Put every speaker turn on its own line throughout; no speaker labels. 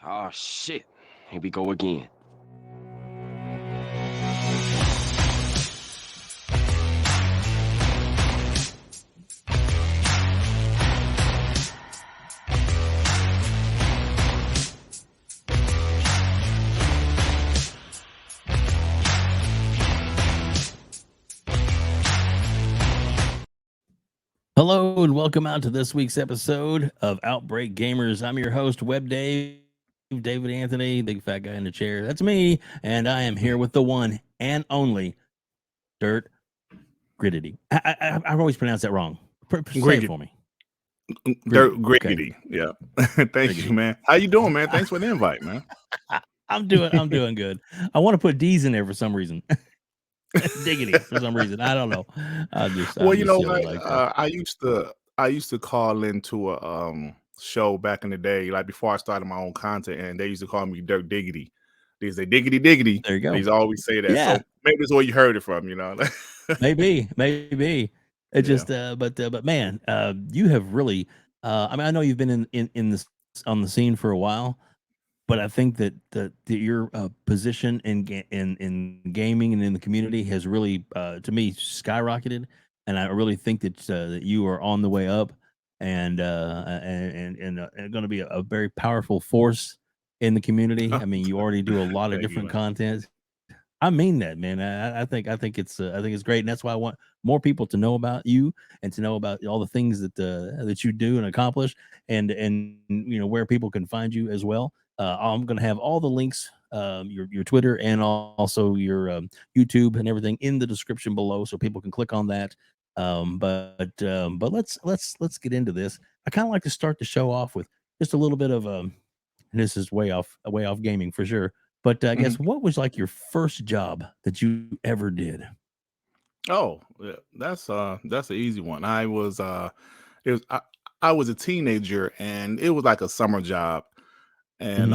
Oh shit. Here we go again.
Hello and welcome out to this week's episode of Outbreak Gamers. I'm your host, WEBDAVE, David Anthony, big fat guy in the chair. That's me, and I am here with the one and only Dirt Griggity. I've always pronounced that wrong. Say it for me.
Dirt Griggity.
Okay.
Yeah. Thank you, man. How you doing, man? Thanks for the invite, man.
I'm doing good. I want to put D's in there for some reason. Diggity for some reason. I don't know.
You know what? Like I used to call into a show back in the day, like before I started my own content, and they used to call me Dirt Diggity. They say diggity diggity.
There you go.
They always say that.
Yeah.
So maybe that's where you heard it from, you know.
maybe. It just but man, you have really I mean, I know you've been in this on the scene for a while, but I think that your position in gaming and in the community has really, to me, skyrocketed, and I really think that you are on the way up, and going to be a very powerful force in the community. I mean, you already do a lot of different content. I mean that, man. I think it's great, and that's why I want more people to know about you and to know about all the things that you do and accomplish, and you know where people can find you as well. I'm going to have all the links, your Twitter and also your YouTube and everything in the description below, so people can click on that. But let's get into this. I kind of like to start the show off with just a little bit of and this is way off gaming for sure. But I guess what was like your first job that you ever did?
Oh, yeah, that's an easy one. I was I was a teenager, and it was like a summer job. And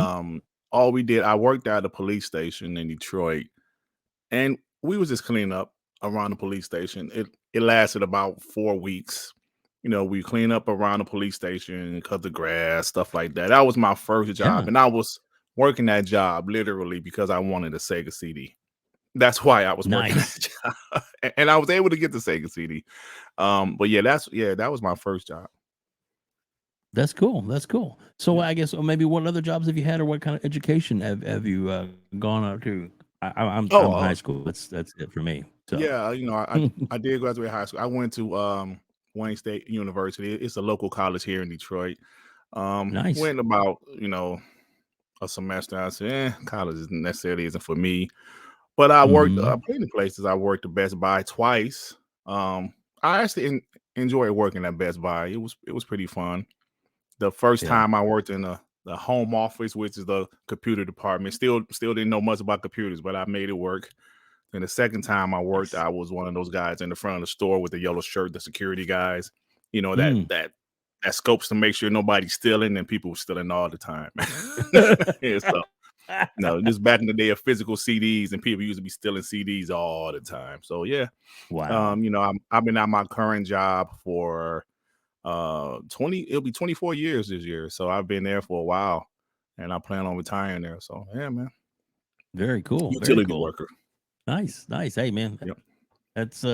all we did, I worked at a police station in Detroit, and we was just cleaning up around the police station. It lasted about 4 weeks. You know, we clean up around the police station, cut the grass, stuff like that. That was my first job, and I was working that job literally because I wanted a Sega CD. That's why I was working that job, and I was able to get the Sega CD. But yeah, that was my first job.
That's cool. So I guess maybe what other jobs have you had, or what kind of education have you gone out to? I'm high school. That's it for me. So.
Yeah, you know, I did graduate high school. I went to Wayne State University. It's a local college here in Detroit.
Nice.
Went about a semester. I said, college necessarily isn't for me. But I worked plenty of places. I worked at Best Buy twice. I actually enjoyed working at Best Buy. It was pretty fun. The first time I worked in the home office, which is the computer department, still didn't know much about computers, but I made it work. And the second time I worked, I was one of those guys in the front of the store with the yellow shirt, the security guys. You know, that scopes to make sure nobody's stealing, and people were stealing all the time. So, no, this back in the day of physical CDs, and people used to be stealing CDs all the time. So yeah,
wow.
You know, I've been at my current job for it'll be 24 years this year. So I've been there for a while, and I plan on retiring there. So yeah, man.
Very cool.
Utility worker.
Nice. Hey, man.
Yep.
That's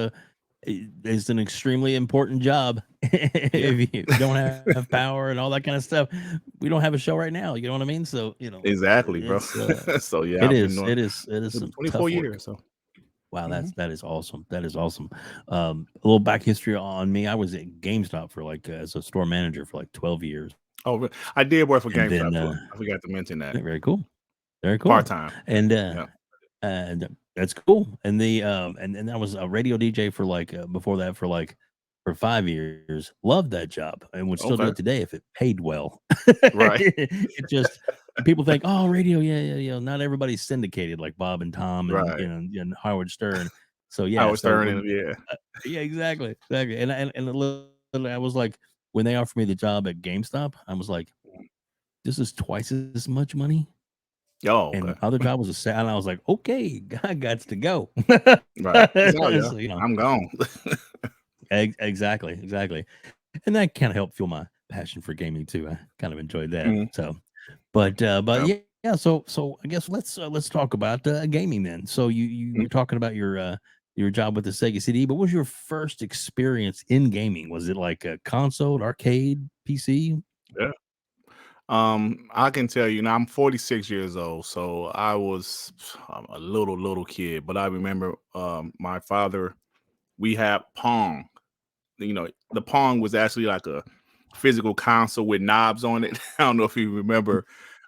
it's an extremely important job. If you don't have power and all that kind of stuff, we don't have a show right now. You know what I mean? So you know
exactly, bro. So yeah,
it is
24 years. So
wow, that is awesome. That is awesome. A little back history on me. I was at GameStop for as a store manager for 12 years.
Oh, I did work for GameStop. I forgot to mention that.
Very cool.
Part time.
And and that's cool. And the and I was a radio DJ for before that for 5 years. Loved that job and would still do it today if it paid well.
Right.
It just people think, oh, radio, yeah. Not everybody's syndicated like Bob and Tom and and Howard Stern. So yeah,
Howard Stern,
yeah, exactly. And I was like, when they offered me the job at GameStop, I was like, this is twice as much money.
Oh,
and the other job was and I was like, okay, I got to go.
Right. So, you know, I'm gone.
Exactly. And that kind of helped fuel my passion for gaming too. I kind of enjoyed that. So But
Yep.
yeah. So I guess let's talk about gaming then. So you're talking about your job with the Sega CD, but what was your first experience in gaming? Was it like a console, arcade, PC?
Yeah. I can tell you now, I'm 46 years old, so I was a little kid, but I remember my father, we had Pong. You know, the Pong was actually like a physical console with knobs on it. I don't know if you remember.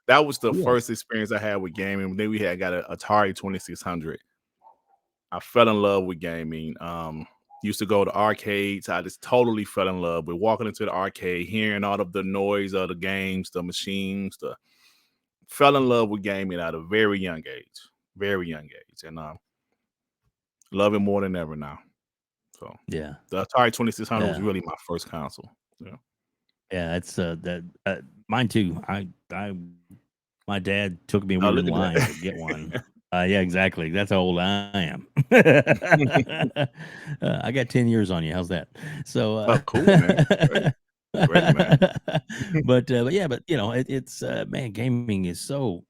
That was the
Yeah.
first experience I had with gaming. Then we had got an Atari 2600. I fell in love with gaming. Used to go to arcades. I just totally fell in love with walking into the arcade, hearing all of the noise of the games, the machines. Fell in love with gaming at a very young age, and love it more than ever now. So
Yeah.
the Atari 2600 was
Yeah.
really my first console. Yeah.
Yeah, it's that mine too. My dad took me. We
Oh,
were in
look at
line to get one.
that.
Yeah, exactly. That's how old I am. I got 10 years on you. How's that? So,
Oh, cool, man. Great, man.
but yeah, but it's man, gaming is so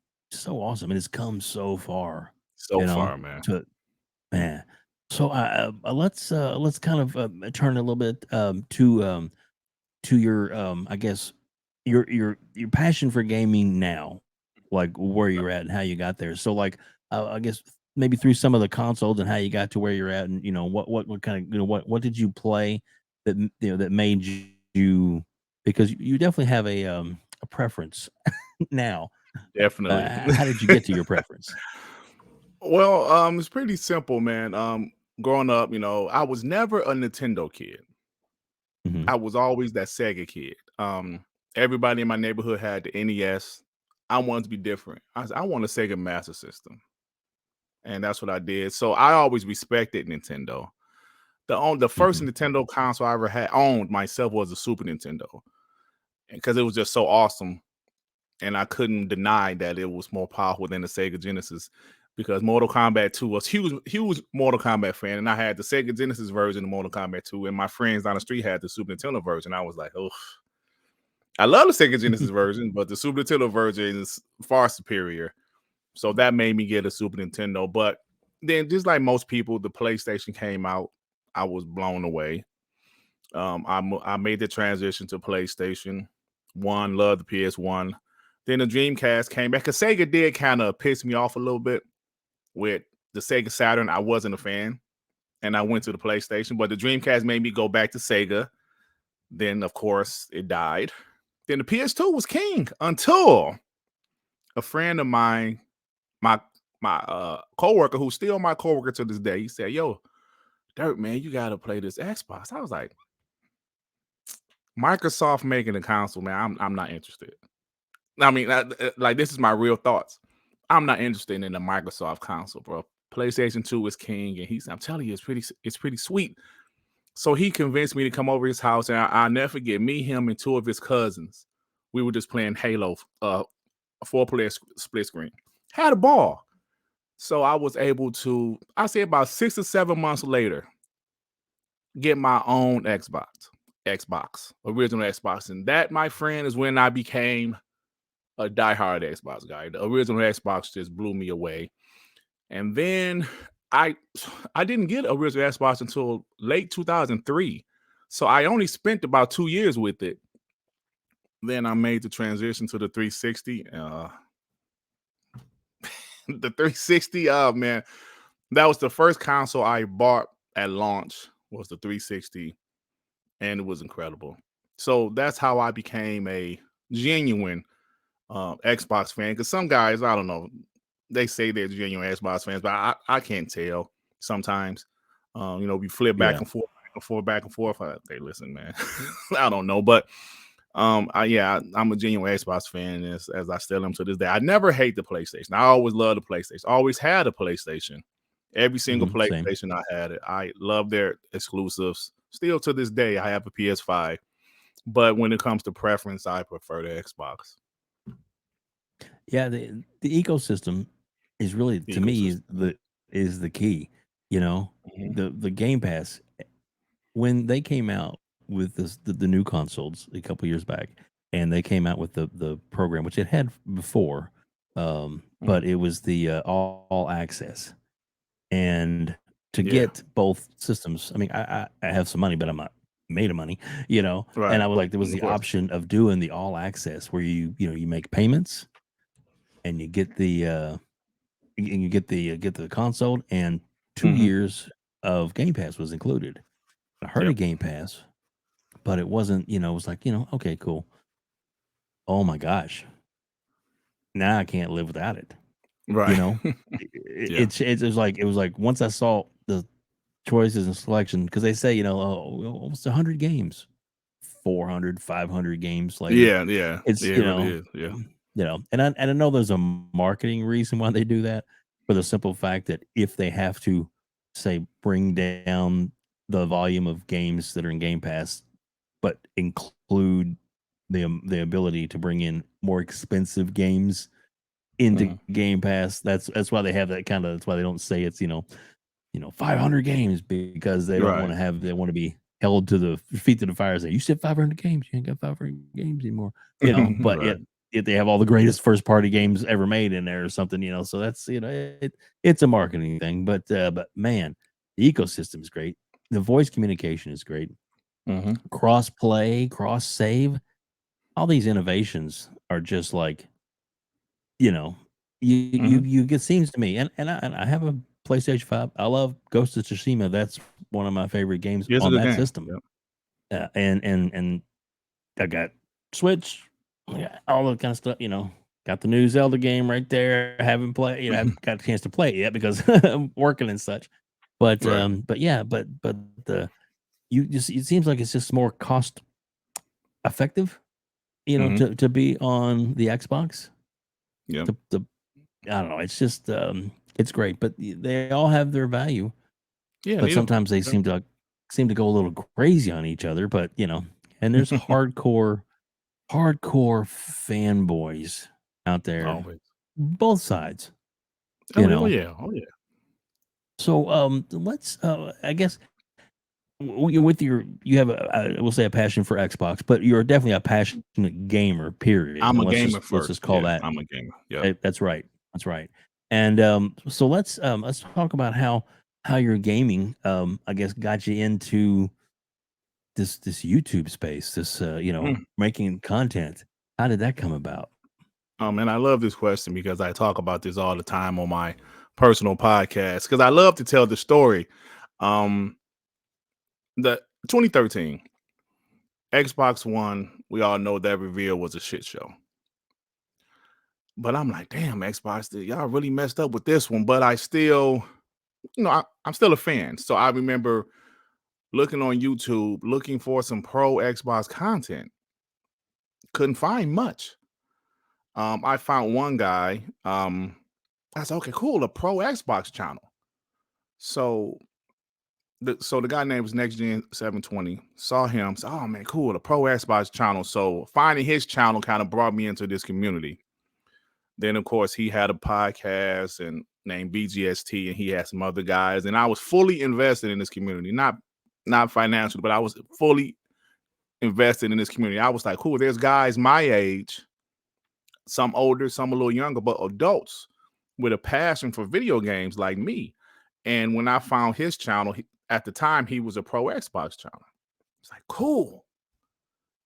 awesome, and it's come so far.
So far, man.
To man. So, let's kind of turn a little bit to your I guess your passion for gaming now, like where you're at and how you got there. So like I guess maybe through some of the consoles and how you got to where you're at, and what kind of what did you play that that made you, because you definitely have a preference now.
Definitely.
How did you get to your preference?
Well, it's pretty simple, man. Growing up, I was never a Nintendo kid.
Hmm.
I was always that Sega kid. Everybody in my neighborhood had the NES. I wanted to be different. I want a Sega Master System, and that's what I did. So I always respected Nintendo. The first
Hmm.
Nintendo console I ever had owned myself was a Super Nintendo, because it was just so awesome, and I couldn't deny that it was more powerful than the Sega Genesis. Because Mortal Kombat 2 was huge Mortal Kombat fan, and I had the Sega Genesis version of Mortal Kombat 2, and my friends down the street had the Super Nintendo version. I was like, oh, I love the Sega Genesis version, but the Super Nintendo version is far superior. So that made me get a Super Nintendo. But then, just like most people, the PlayStation came out. I was blown away. I made the transition to PlayStation 1, loved the PS1. Then the Dreamcast came back, because Sega did kind of piss me off a little bit with the Sega Saturn. I wasn't a fan, and I went to the PlayStation. But the Dreamcast made me go back to Sega. Then, of course, it died. Then the PS2 was king until a friend of mine, my coworker, who's still my coworker to this day, he said, "Yo, Dirk, man, you gotta play this Xbox." I was like, Microsoft making a console, man. I'm not interested. I mean, like, this is my real thoughts. I'm not interested in the Microsoft console, bro. PlayStation 2 is king, and I'm telling you, it's pretty sweet. So he convinced me to come over his house, and I'll never forget, me, him, and two of his cousins. We were just playing Halo, a 4-player split screen. Had a ball. So I was able to, I say about 6 or 7 months later, get my own original Xbox. And that, my friend, is when I became a diehard Xbox guy. The original Xbox just blew me away. And then I didn't get original Xbox until late 2003. So I only spent about 2 years with it. Then I made the transition to the 360. The 360, oh man, that was the first console I bought at launch, was the 360, and it was incredible. So that's how I became a genuine Xbox fan. Because some guys, I don't know, they say they're genuine Xbox fans, but I can't tell sometimes. We flip back
Yeah.
and forth, back and forth, back and forth. Hey, listen, man, I don't know, but I'm a genuine Xbox fan, as I still am to this day. I never hate the PlayStation. I always loved the PlayStation. Always had a PlayStation. Every single
Same.
PlayStation I had it. I love their exclusives. Still to this day, I have a PS5. But when it comes to preference, I prefer the Xbox.
Yeah, the ecosystem is really, to me,
Ecosystem.
is the key.
Mhm.
The Game Pass, when they came out with the new consoles a couple years back, and they came out with the program, which it had before, but it was the all access. And to
Yeah.
get both systems, I mean, I have some money, but I'm not made of money, you know.
Right.
And I was like, there was
Of
the
course.
option of doing the all access where you make payments and you get the get the console, and 2 years of Game Pass was included. I heard
Yep.
of Game Pass, but it wasn't, it was like, okay, cool. Oh my gosh. Now I can't live without it.
Right.
You know,
Yeah.
it was like once I saw the choices and selection, because they say, almost 100 games, 400, 500 games later.
Yeah. Yeah.
It's,
Yeah. It really is. Yeah.
And I know there's a marketing reason why they do that, for the simple fact that if they have to, say, bring down the volume of games that are in Game Pass, but include the ability to bring in more expensive games into Game Pass, that's why they have that kind of. That's why they don't say it's 500 games, because they don't want to have, they want to be held to the feet to the fire and say, you said 500 games, you ain't got 500 games anymore, but
Right.
yet they have all the greatest first party games ever made in there or something, so that's, it's a marketing thing, but man, the ecosystem is great. The voice communication is great. Cross play, cross save, all these innovations are just like, you it seems to me, and I have a PlayStation 5. I love Ghost of Tsushima. That's one of my favorite games
It's a
on
good
that
game.
system.
Yep.
And I got Switch, all that kind of stuff. Got the new Zelda game right there. I haven't played. I haven't got a chance to play it yet because I'm working and such. But
Right.
but the it seems like it's just more cost effective. To be on the Xbox.
Yep.
I don't know. It's just it's great, but they all have their value.
Yeah.
But
They do.
sometimes they
Yep.
seem to go a little crazy on each other. But and there's hardcore fanboys out there,
Always.
both sides.
Oh yeah. Oh yeah.
So let's I guess with you have we'll say a passion for Xbox, but you're definitely a passionate gamer. Period.
I'm
And
a
let's
gamer
just
first.
call
Yeah.
that.
I'm a gamer. Yeah.
That's right. That's right. And so let's talk about how your gaming I guess got you into this YouTube space, this making content. How did that come about?
And I love this question because I talk about this all the time on my personal podcast because I love to tell the story. The 2013 Xbox One, we all know that reveal was a shit show. But I'm like, damn, Xbox, y'all really messed up with this one. But I still, I'm still a fan. So I remember looking on YouTube, looking for some pro Xbox content. Couldn't find much. I found one guy. I said, okay, cool, a pro Xbox channel. So the guy name was Next Gen 720. Saw him, said, oh man, cool, the pro Xbox channel. So finding his channel kind of brought me into this community. Then of course he had a podcast and named BGST, and he had some other guys, and I was fully invested in this community, not financially, but I was fully invested in this community. I was like, cool, there's guys my age, some older, some a little younger, but adults with a passion for video games like me. And when I found his channel, at the time, he was a pro Xbox channel. It's like, cool.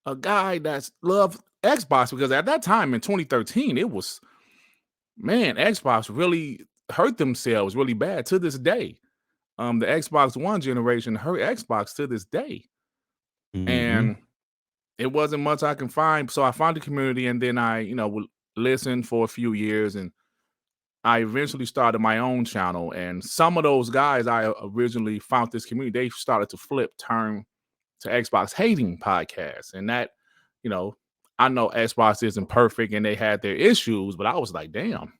A guy that's loved Xbox, because at that time in 2013, it was, man, Xbox really hurt themselves really bad to this day. The Xbox One generation hurt Xbox to this day. And it wasn't much I can find. So I found the community, and then I, would listen for a few years, and I eventually started my own channel. And some of those guys I originally found this community, they started to turn to Xbox hating podcasts. And that, I know Xbox isn't perfect and they had their issues, but I was like, damn,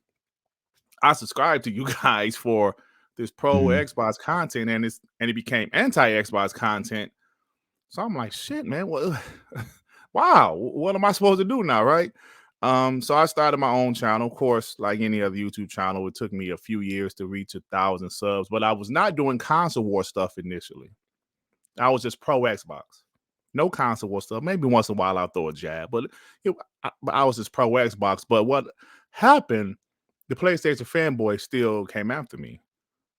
I subscribed to you guys for this pro Xbox content, and it became anti-Xbox content. So I'm like, shit, man, wow, what am I supposed to do now, right? So I started my own channel. Of course, like any other YouTube channel, it took me a few years to reach 1,000 subs, but I was not doing console war stuff initially. I was just pro Xbox. No console war stuff. Maybe once in a while I'll throw a jab, but I was just pro Xbox. But what happened? The PlayStation fanboys still came after me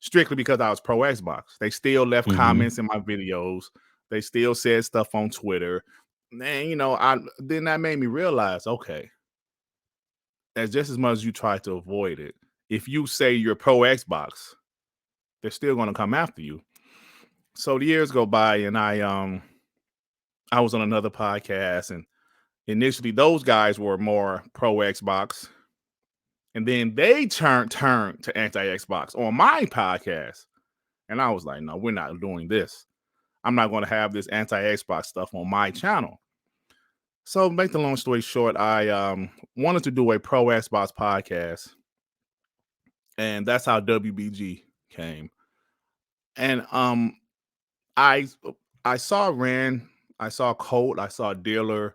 strictly because I was pro Xbox. They still left comments in my videos. They still said stuff on Twitter. And then that made me realize, okay, as just as much as you try to avoid it, if you say you're pro Xbox, they're still going to come after you. So the years go by, and I was on another podcast, and initially those guys were more pro Xbox, and then they turned to anti-Xbox on my podcast, and I was like, no, we're not doing this. I'm not going to have this anti-Xbox stuff on my channel. So make the long story short, I wanted to do a pro Xbox podcast, and that's how WBG came. And I saw Ren, I saw Colt, I saw Dealer,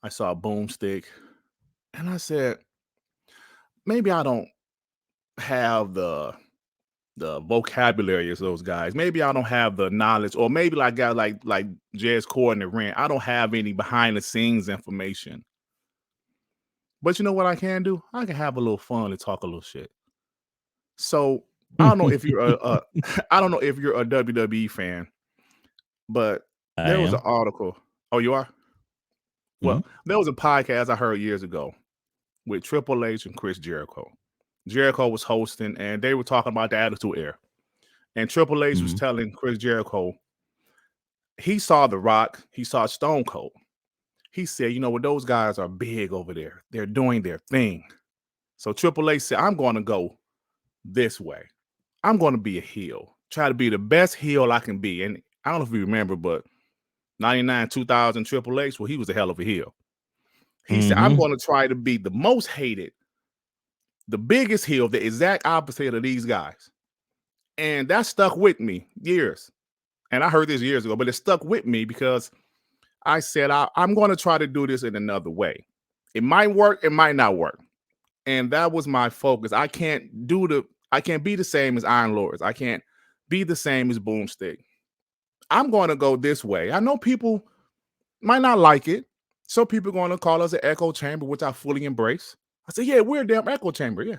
I saw Boomstick, and I said, maybe I don't have the vocabulary as those guys. Maybe I don't have the knowledge, or maybe like guys like Jez Core and Ren, I don't have any behind the scenes information. But you know what I can do? I can have a little fun and talk a little shit. So I don't know if you're I don't know if you're a WWE fan, but there was an article. Oh, you are? Well, there was a podcast I heard years ago with Triple H and Chris Jericho. Jericho was hosting, and they were talking about the Attitude Era. And Triple H was telling Chris Jericho, he saw The Rock, he saw Stone Cold. He said, well, those guys are big over there. They're doing their thing. So Triple H said, I'm going to go this way. I'm going to be a heel. Try to be the best heel I can be. And I don't know if you remember, but 99, 2000 Triple H, well, he was a hell of a heel. He said, I'm going to try to be the most hated, the biggest heel, the exact opposite of these guys. And that stuck with me years. And I heard this years ago, but it stuck with me because I said, I'm going to try to do this in another way. It might work, it might not work. And that was my focus. I can't be the same as Iron Lords. I can't be the same as Boomstick. I'm going to go this way. I know people might not like it. Some people are going to call us an echo chamber, which I fully embrace. I said, yeah, we're a damn echo chamber. Yeah.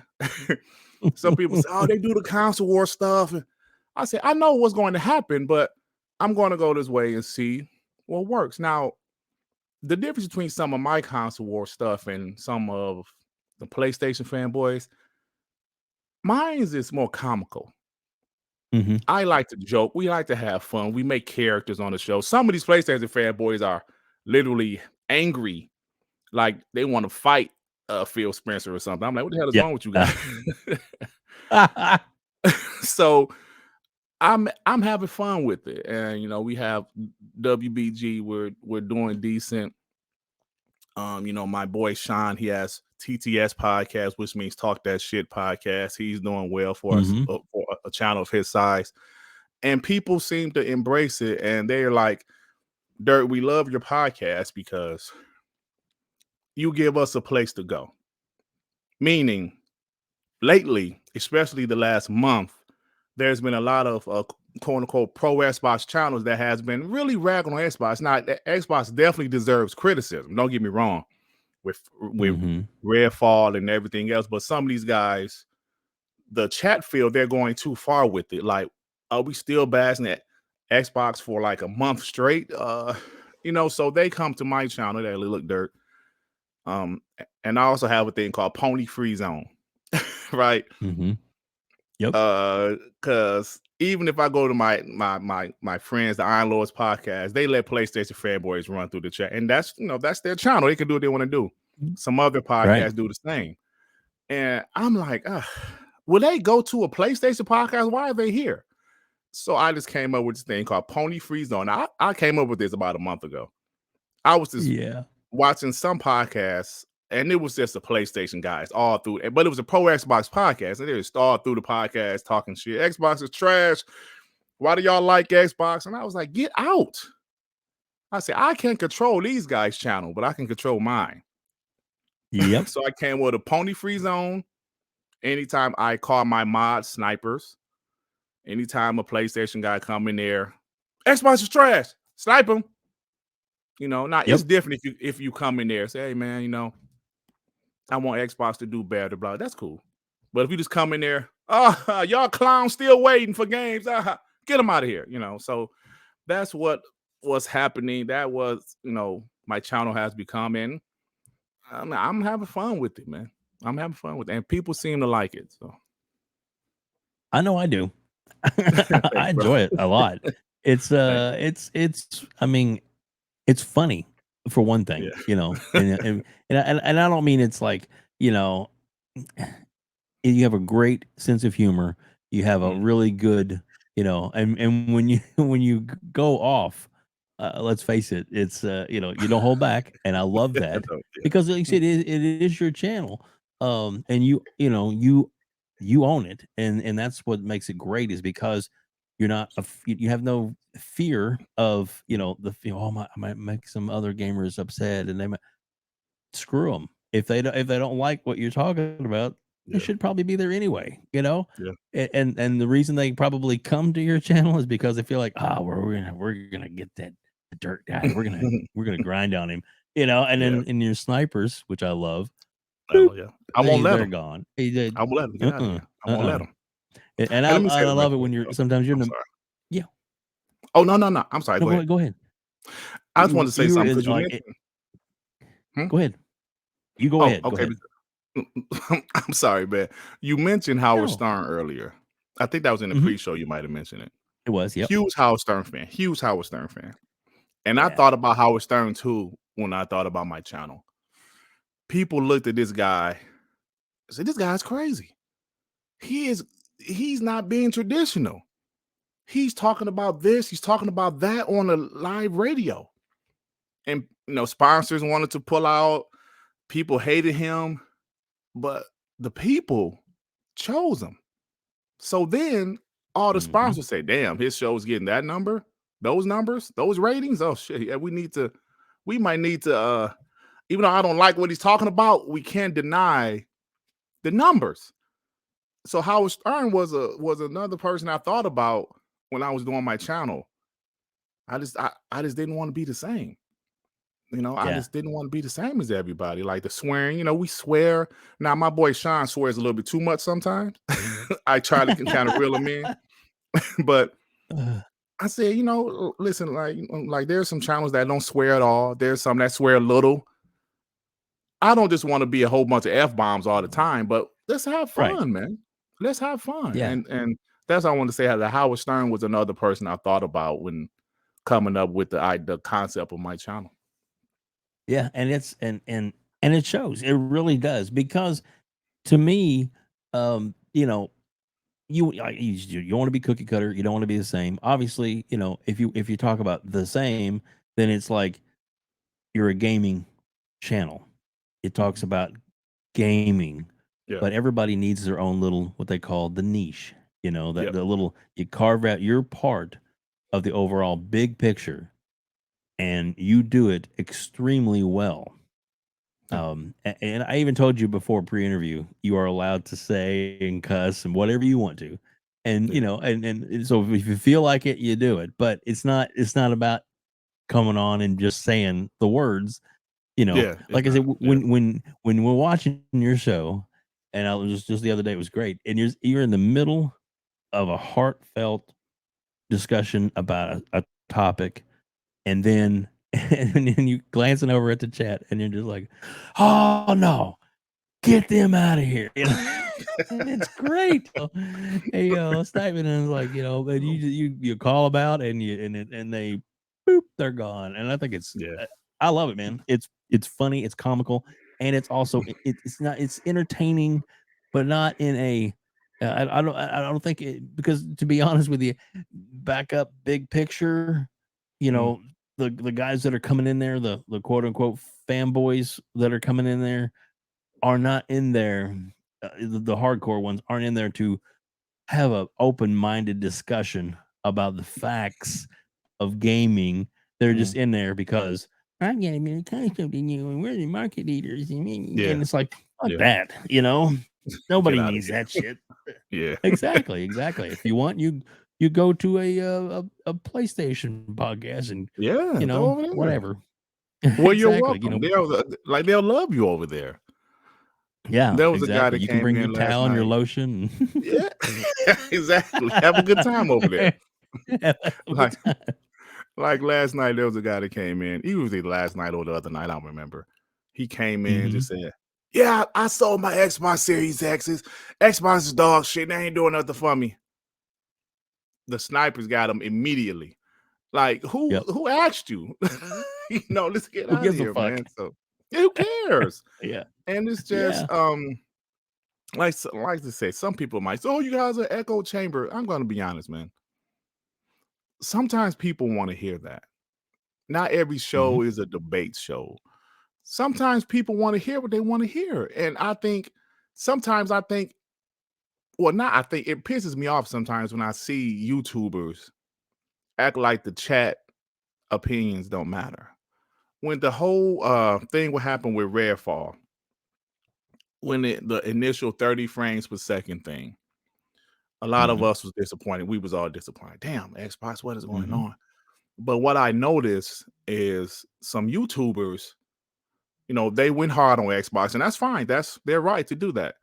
Some people say, oh, they do the console war stuff. And I said, I know what's going to happen, but I'm going to go this way and see what works. Now, the difference between some of my console war stuff and some of the PlayStation fanboys, mine is more comical. I like to joke. We like to have fun. We make characters on the show. Some of these PlayStation fanboys are literally angry, like they want to fight Phil Spencer or something. I'm like, what the hell is wrong with you guys? So I'm having fun with it, and we have WBG. We're doing decent. My boy Sean, he has TTS podcast, which means Talk That Shit podcast. He's doing well for us, for a channel of his size, and people seem to embrace it. And they're like, "Dirt, we love your podcast because you give us a place to go." Meaning, lately, especially the last month, there's been a lot of quote unquote pro Xbox channels that has been really ragging on Xbox. Now, Xbox definitely deserves criticism. Don't get me wrong, with Redfall and everything else. But some of these guys, the chat field, they're going too far with it. Like, are we still bashing at Xbox for like a month straight? So they come to my channel. They look Dirt. And I also have a thing called Pony Free Zone, right?
Yep.
Because even if I go to my friends, the Iron Lords podcast, they let PlayStation fanboys run through the chat, and that's their channel. They can do what they want to do. Some other podcasts do the same, and I'm like, will they go to a PlayStation podcast? Why are they here? So I just came up with this thing called Pony Free Zone. I came up with this about a month ago. I was just watching some podcasts, and it was just the PlayStation guys all through, but it was a pro Xbox podcast, and they just all through the podcast talking shit. Xbox is trash. Why do y'all like Xbox? And I was like, get out. I said, I can't control these guys' channel, but I can control mine.
Yep.
So I came with a Pony Free Zone. Anytime I call my mods snipers, anytime a PlayStation guy come in there, Xbox is trash, snipe him. Now
Yep.
it's different if you come in there and say, hey man, I want Xbox to do better, blah. That's cool. But if you just come in there, y'all clowns still waiting for games, get them out of here, So that's what was happening. That was, my channel has become, and I'm having fun with it, man. I'm having fun with it, and people seem to like it. So
I know I do.
thanks,
I
bro.
enjoy it a lot. It's
Thanks.
it's I mean, it's funny for one thing,
Yeah.
and I don't mean it's like, you know, you have a great sense of humor. You have a
Mm.
really good, and when you when you go off, let's face it, it's you don't hold back, and I love that
Yeah.
because, like you said, it is your channel, and you own it, and that's what makes it great is because you're not you have no fear of oh my, I might make some other gamers upset, and they might screw them if they don't like what you're talking about. They
Yeah.
should probably be there anyway,
Yeah.
and the reason they probably come to your channel is because they feel like, we're gonna get that dirt guy, we're gonna grind on him, and
Yeah.
then in your snipers, which I love, boop,
Yeah. I won't let
they're
them.
gone. He did,
I won't let them get out of here. I won't let them.
and
Hey, let me say
I
this real
love it
quick,
when you're
though.
sometimes you're
I'm
in the
sorry.
yeah.
Oh, no. I'm sorry.
No,
Go ahead.
go ahead.
I just wanted to say
You were
something
in
because you
like
mentioned. Hmm?
go ahead. You go
Oh,
ahead. Go
okay.
ahead.
I'm sorry, man. You mentioned Howard
No.
Stern earlier. I think that was in the
Mhm.
pre-show. You might have mentioned it.
It was. Yep.
Huge Howard Stern fan. Huge Howard Stern fan. And I
Yeah.
thought about Howard Stern too when I thought about my channel. People looked at this guy and said, "This guy's crazy. He's not being traditional. He's talking about this. He's talking about that on a live radio." And sponsors wanted to pull out. People hated him, but the people chose him. So then all the
Mhm.
sponsors say, damn, his show's getting that number, those numbers, those ratings. Oh shit. Yeah, we might need to even though I don't like what he's talking about, we can't deny the numbers. So Howard Stern was another person I thought about when I was doing my channel. I just didn't want to be the same. I
Yeah.
just didn't want to be the same as everybody. Like the swearing, we swear. Now, my boy Sean swears a little bit too much sometimes. I try to kind of reel him in. But
Uh,
I said, listen, like there's some channels that don't swear at all. There's some that swear a little. I don't just want to be a whole bunch of F-bombs all the time, but let's have
right.
fun, man. Let's have fun.
Yeah.
And that's what I want to say. That Howard Stern was another person I thought about when coming up with the concept of my channel.
Yeah, and it's and it shows. It really does because to me, you want to be cookie cutter. You don't want to be the same. Obviously, if you talk about the same, then it's like you're a gaming channel. It talks about gaming,
Yeah.
but everybody needs their own little what they call the niche. That
Yep.
the little you carve out your part of the overall big picture, and you do it extremely well.
Yeah.
And I even told you before pre-interview, you are allowed to say and cuss and whatever you want to, and
Yeah.
and so if you feel like it, you do it. But it's not about coming on and just saying the words.
Yeah. It's
Like I said,
not. Yeah.
when we're watching your show, and I was just the other day, it was great, and you're in the middle of a heartfelt discussion about a topic, and then and then you glancing over at the chat, and you're just like, "Oh no, get them out of here!" And it's great. Hey, Stipend is like, and you call about, and and they, boop, they're gone, and I think
Yeah.
I love it, man. It's funny, it's comical, and it's also it's entertaining, but not in a. I don't think it, because to be honest with you, back up big picture, you
Mm.
know the guys that are coming in there, the quote unquote fanboys that are coming in there are not in there. The hardcore ones aren't in there to have a open-minded discussion about the facts of gaming. They're just
Mm.
in there because I'm getting a concept in you, and we're the market leaders, and
Yeah.
it's like fuck
Yeah.
that,
Get
nobody
out of
needs
here.
that shit.
Yeah.
Exactly. If you want, you go to a PlayStation podcast and
Yeah. Go over there.
whatever.
Well, you're
Exactly. You
welcome.
know,
They'll love you over there.
yeah,
There was a guy
exactly.
that
You can
came
bring your
in last
towel and your
night.
lotion.
Yeah, exactly. Have a good time over there.
Have a good
Like,
time.
like last night, there was a guy that came in. He was either last night or the other night. I don't remember. He came in and
Mhm.
just said, "Yeah, I sold my Xbox Series X's. Xbox is dog shit. They ain't doing nothing for me." The snipers got him immediately. Like,
Yep.
who asked you? Let's get
Who
out of
gives a
here,
fuck?
man. So, yeah, who cares?
Yeah.
And it's
Yeah.
just like to say, some people might say, "Oh, you guys are echo chamber." I'm going to be honest, man. Sometimes people want to hear that. Not every
Mhm.
show is a debate show. Sometimes people want to hear what they want to hear. And sometimes I think, well, not I think it pisses me off sometimes when I see YouTubers act like the chat opinions don't matter. When the whole thing what happened with Redfall, when the initial 30 frames per second thing, a lot of
Mhm.
us was disappointed. We was all disappointed. Damn, Xbox, what is going
Mhm.
on? But what I noticed is some YouTubers, they went hard on Xbox, and that's fine. That's their right to do that.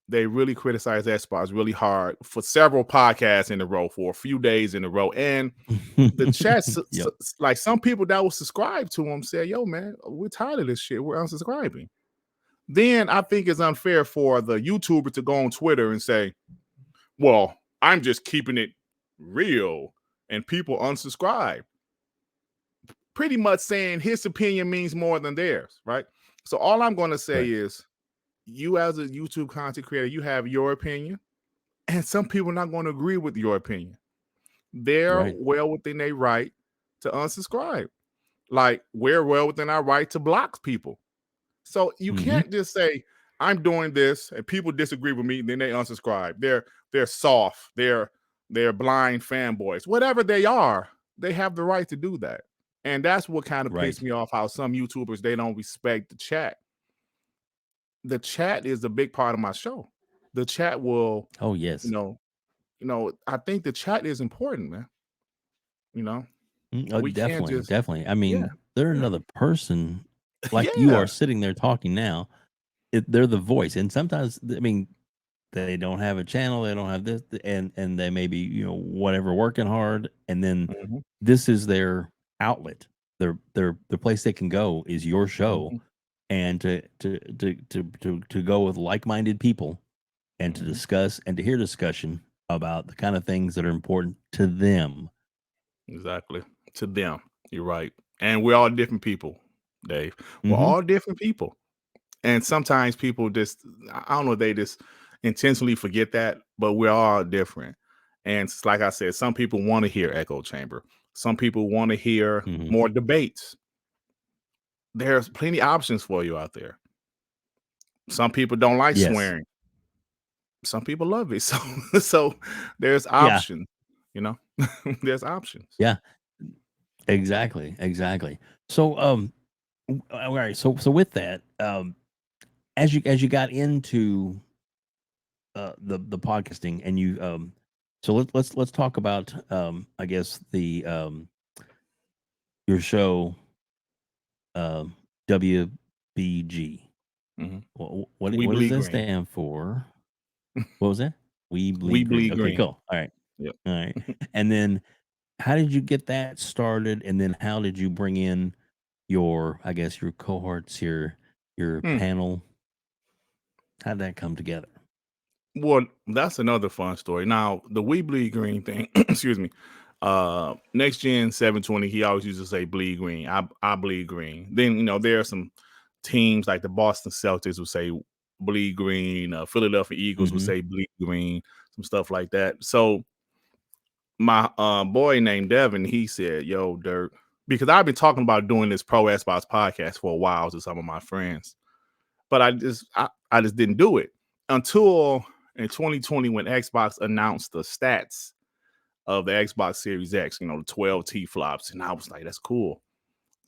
They really criticized Xbox really hard for several podcasts in a row, for a few days in a row. And the chats,
Yep.
like some people that was subscribed to them said, "Yo, man, we're tired of this shit. We're unsubscribing." Then I think it's unfair for the YouTuber to go on Twitter and say, "Well, I'm just keeping it real," and people unsubscribe. Pretty much saying his opinion means more than theirs, right? So all I'm going to say
Right.
is, you as a YouTube content creator, you have your opinion, and some people are not going to agree with your opinion. They're
Right.
well within their right to unsubscribe. Like, we're well within our right to block people. So you
Mhm.
can't just say, "I'm doing this," and people disagree with me, and then they unsubscribe. They're soft. They're blind fanboys. Whatever they are, they have the right to do that. And that's what kind of pissed
Right.
me off, how some YouTubers, they don't respect the chat. The chat is a big part of my show. The chat will,
Oh,
you
yes.
know, I think the chat is important, man. You know,
Oh,
we can't
definitely,
just,
definitely. I
yeah,
mean, they're
yeah,
another person like you are
yeah.
sitting there talking now. They're the voice, and sometimes, I mean, they don't have a channel, they don't have this, and they may be, whatever, working hard, and then
Mhm,
this is their outlet. The place they can go is your show,
mhm,
and to go with like-minded people and to
mhm.
discuss and to hear discussion about the kind of things that are important to them.
Exactly. To them, you're right. And we're all different people, Dave. We're
Mhm.
all different people. And sometimes people just, I don't know, they just intentionally forget that, but we're all different. And like I said, some people want to hear echo chamber. Some people want to hear
Mhm.
more debates. There's plenty of options for you out there. Some people don't like
Yes.
swearing. Some people love it. So there's
Yeah.
options, you know. There's options.
Yeah. Exactly. Exactly. So, all right. So with that, as you got into the podcasting, and you so let's talk about I guess the your show, um WBG.
Mhm.
What
We
does
bleed
that
green.
stand for? What was that? We
We
bleed green.
bleed
Okay,
green.
cool. All right.
Yep.
All right. And then how did you get that started? And then how did you bring in your, I guess, your cohorts, your
Hmm.
panel? How did that come together?
Well, that's another fun story. Now, the We Bleed Green thing, excuse me. Next Gen 720, he always used to say bleed green. I bleed green. Then, there are some teams like the Boston Celtics would say bleed green, Philadelphia Eagles would
Mhm.
say bleed green, some stuff like that. So my boy named Devin, he said, "Yo, Dirk," because I've been talking about doing this Pro Xbox podcast for a while to some of my friends, but I just didn't do it until in 2020 when Xbox announced the stats of the Xbox Series X, the 12 T flops, and I was like, "That's cool."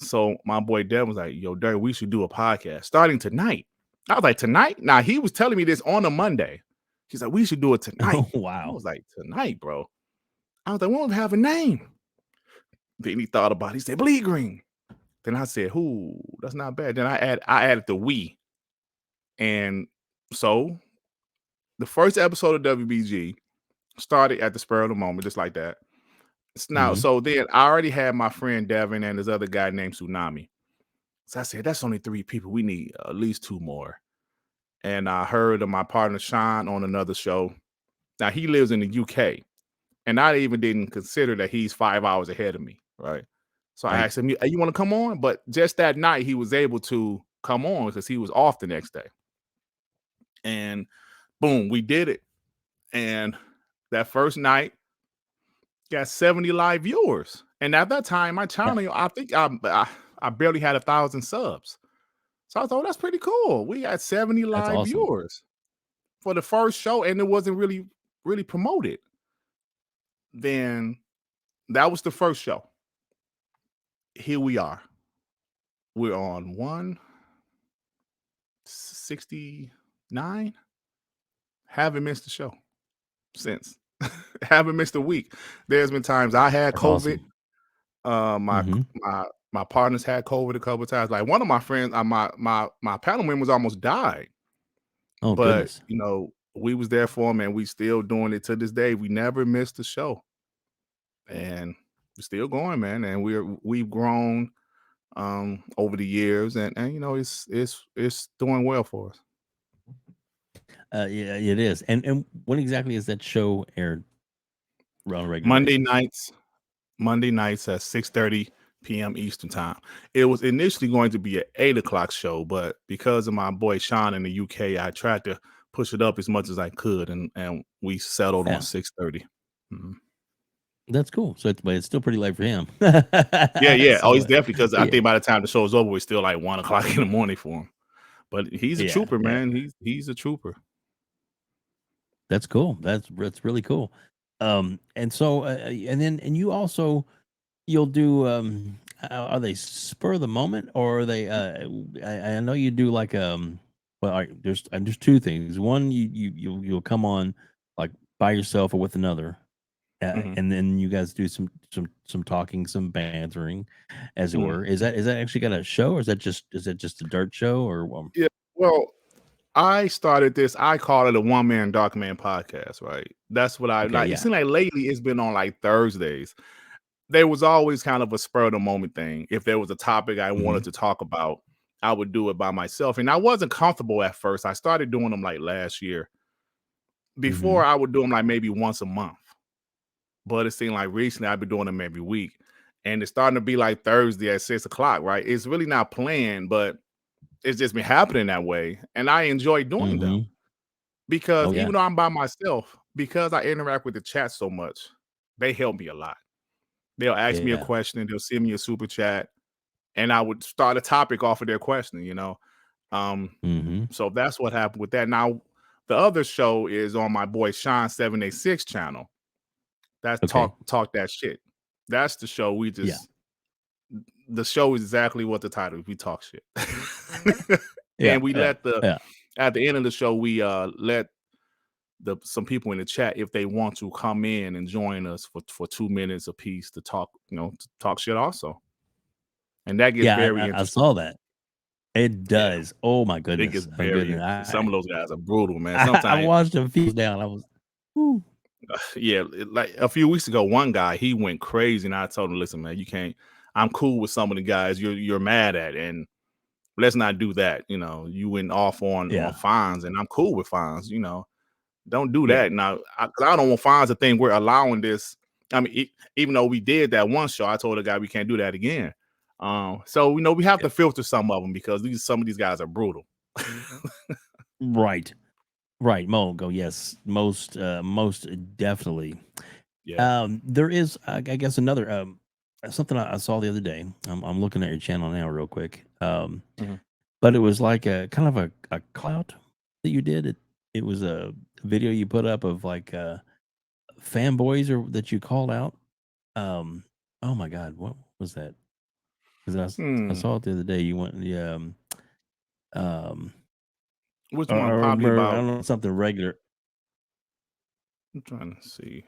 So my boy Devin was like, "Yo, Dirk, we should do a podcast starting tonight." I was like, "Tonight?" Now he was telling me this on a Monday. He's like, "We should do it tonight."
Oh,
I
wow.
was like, "Tonight, bro?" I was like, "We don't have a name." Then he thought about it. He said, "Bleed Green." Then I said, "Who? That's not bad." Then I added the we, and so the first episode of WBG started at the spur of the moment, just like that. It's now so then I already had my friend Devin and this other guy named Tsunami. So I said, "That's only 3 people. We need at least 2 more." And I heard of my partner Sean on another show. Now he lives in the UK, and I even didn't consider that he's 5 hours ahead of me, right? So I
Right.
asked him, "Hey, you want to come on?" But just that night, he was able to come on because he was off the next day. And boom, we did it. And that first night got 70 live viewers. And at that time, my channel, I think I barely had 1,000 subs. So I thought that's pretty cool. We had 70
That's
live
awesome.
viewers for the first show, and it wasn't really promoted. Then that was the first show. Here we are. We're on 169. Haven't missed the show since. Haven't missed a week. There's been times I had
That's
COVID.
awesome.
My partners had COVID a couple of times. Like one of my friends, my panel members almost died.
Oh,
But
goodness.
you know, we was there for them, and we still doing it to this day. We never missed a show, and we're still going, man. And we've grown over the years, and you know, it's doing well for us.
Yeah, it is. And when exactly is that show aired on a regular
Monday
basis?
nights at 6:30 p.m. Eastern time. It was initially going to be an 8 o'clock show, but because of my boy Sean in the UK, I tried to push it up as much as I could, and we settled on 6:30. Mm-hmm.
That's cool. So, but it's still pretty late for him.
Yeah.
So,
He's definitely, because I
yeah.
think by the time the show's over, it's still like 1 o'clock in the morning for him. But he's a trooper, man. He's a trooper.
That's cool. That's really cool. And so, and you also you'll do. Are they spur of the moment, or are they? I know you do like Well, there's 2 things. One, you'll come on like by yourself or with another,
Mhm.
and then you guys do some talking, some bantering, as it
Mhm.
were. Is that actually got a show, or is that just a dirt show, or
Yeah. Well, I started this. I call it a one man dark man podcast, right? That's what I
Okay,
like. It
yeah.
seems like lately it's been on like Thursdays. There was always kind of a spur of the moment thing. If there was a topic I wanted to talk about, I would do it by myself. And I wasn't comfortable at first. I started doing them like last year. Before, I would do them like maybe once a month. But it seemed like recently I've been doing them every week. And it's starting to be like Thursday at 6 o'clock, right? It's really not planned, but it's just been happening that way. And I enjoy doing them. Because
Oh, yeah.
even though I'm by myself, because I interact with the chat so much, they help me a lot. They'll ask me a
Yeah.
question, they'll send me a super chat, and I would start a topic off of their question, you know. So that's what happened with that. Now, the other show is on my boy Sean 786 channel. That's
Okay.
talk that shit. That's the show we just the show is exactly what the title is. We talk shit.
Yeah.
And we let
Yeah.
at the end of the show, we let some people in the chat, if they want to come in and join us for 2 minutes apiece to talk, to talk shit also. And that gets very
I
interesting.
saw that. It does. Oh my
It
goodness.
gets
Oh
very
goodness.
interesting. Some of those guys are brutal, man.
I
Sometimes,
watched a few down. I was, whew.
yeah, like a few weeks ago, one guy, he went crazy, and I told him, "Listen, man, you can't. I'm cool with some of the guys you're mad at, and let's not do that. You went off on fines, and I'm cool with fines. Don't do that now. I don't want fines to think we're allowing this. I mean, even though we did that one show, I told the guy we can't do that again. So we have to filter some of them, because some of these guys are brutal.
Right. Mongo, yes. Most definitely.
Yeah.
There is, I guess, another something I saw the other day. I'm looking at your channel now real quick. But it was like a kind of a clout that you did. It was a video you put up of like fanboys or that you called out. Oh my God, what was that? Because I saw it the other day. You went,
Which one?
or
Probably
I
about.
don't know, something regular.
I'm trying to see.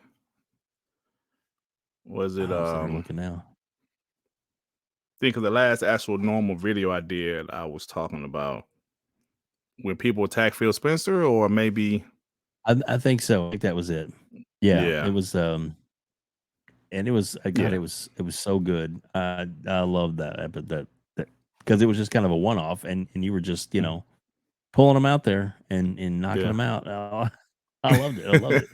Was it
I'm sitting here looking now.
think of the last actual normal video I did, I was talking about when people attack Phil Spencer, or maybe
I think so. I think that was it. Yeah, it
yeah,
was. And it was God,
yeah,
it was so good. I love that, but that because it was just kind of a one off, and you were just pulling them out there and knocking
yeah.
them out. Oh, I loved it. I loved it.